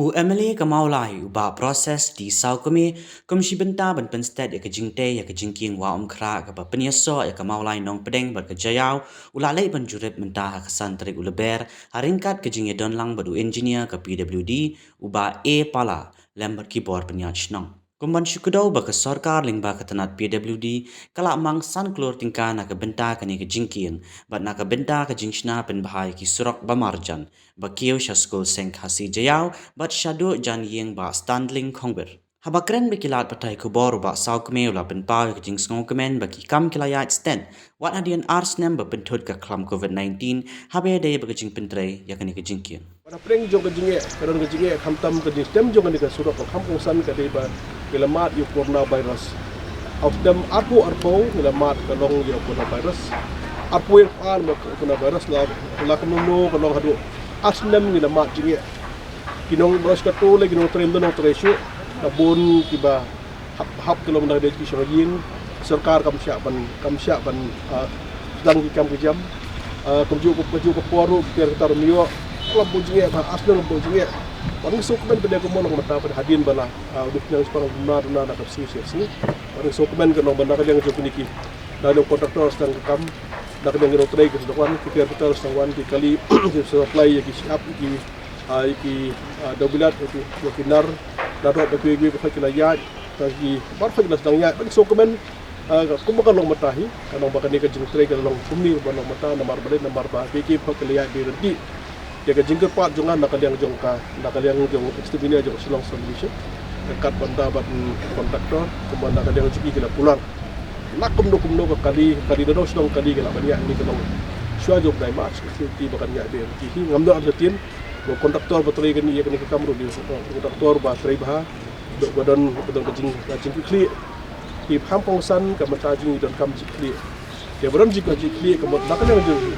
Emily kamaulai uba proses di sau kami komisi benta ban pensted ya kejingte ya kejingking wa kra ka ba penyeso ya kamaulai nong pedeng bar kejayau ulalai ban jurep mentah kesan terik uleber haringkat kejing ya donlang badu engineer ke PWD uba pala lembar keyboard penyach nong kumban syukudau ba ke sarkar ling ba ketenat PWD kala mang san klur tingka na ke benta kani kejingking bat na ke benta kejingshna pen bahai ki surok ba marjan ba kieu shaskul seng khasi jayau bat shadu jan yeng ba standling khongber habakren bekilat patai kubor ba sau kemeu la pen pau kejing sngo kemen ba ki kam kilayat sten wat adian arsnem ba penthut ka klam covid-19 habe de ba kejing pentre ya kani kejingking Pada pring jong kejinge khamtam kejing stem jong ni ka surok ka kampung san ka deba gelamat yu coronavirus. Ausdem arpo gelamat ka long yu coronavirus. Arpo yang an ma coronavirus la kemno ka long hadu asnem gelamat jinge. Kinong bros ka to le kinong trem no treshu nabun kiba hap kelom na de ki shogin sarkar kam sya ban sedang ki kam kejam kemju ko poru ter tar miyo kalau bunyinya kan asal bunyinya paling sukumen pada kemonong mata pada hadian bala udah yang sekarang benar nak kapsi sih paling sukumen kan benar kan yang jauh niki dan kontraktor sedang kam nak yang ngiro trade ke depan kita betul sedang wan di kali supply yang siap iki dobilat itu yakinar darat bagi pakai layar bagi bar pakai sedang ya paling sukumen kumbakan long matahi kan bakal ni ke jeng trade kan long kumni long mata nomor ba bagi pakai layar berhenti dia ke jingkir pat jongan nakaliang jongka nakaliang jong ekstrimnya jong silong solution dekat banda bat kontraktor kemudian nakaliang cuki kena pulang nakum no kali dado silong kali kena banyak ni kelong shua jong dai march ti bakan ya be ti ngamdo arjetin bo kontraktor bateri kan ia kena kamru di kontraktor ba trai bah badan kejing kli ti hampong san ka matajing dan kam kli dia beram jika jikli kemudian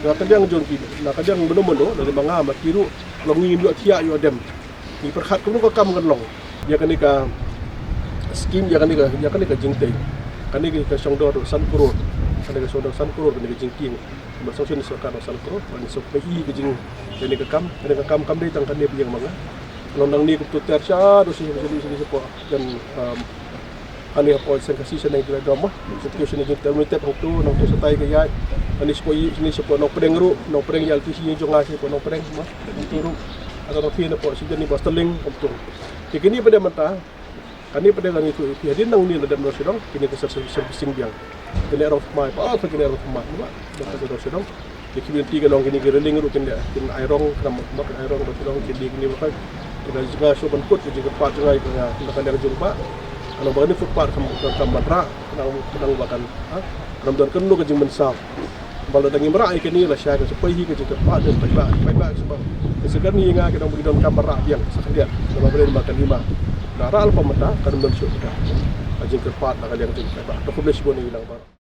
nakaliang jong nakaliang beno dari manga makiru longi dua tia yo dem ni perkhat kuno ka kam kan long ya kan ka skim ya kan ka jingte kan ka songdo san kurur kan ka songdo san kurur kan ka jingking bersosial sarkar san kurur kan sok pi ke jing kan ka kam dei tang kan dia yang manga lonang ni ku tuter sya do sini sepo dan ani apa sen kasih sen yang agama situation ni terminate waktu nang tu setai ke yai ani sepo no pedeng yal tu si jong ngasih no pedeng mah turu atau fi na po si ni basteling untuk kini pada mata kani pada lang itu dia nang ni ada nasional kini ke servicing biang kini araf mai pa kini araf mai ba ada nasional kini tiga long kini reling ru kini airong mak airong nasional kini ba kita juga so ban put juga pat ngai ke kan yang jumpa kalau bagani footpath kam matra nang bakan ram don kan lu ke jing mensap bala dangi mera ke ni la sya ke supaya hi ke jing pat dan pai sebab segan ni nga ke dong bagi don kamera yang sekalian kalau boleh makan lima nara alfa mata kan don syuk ka jing ke pat nak yang jing pai ba to ko bless bo ni hilang ba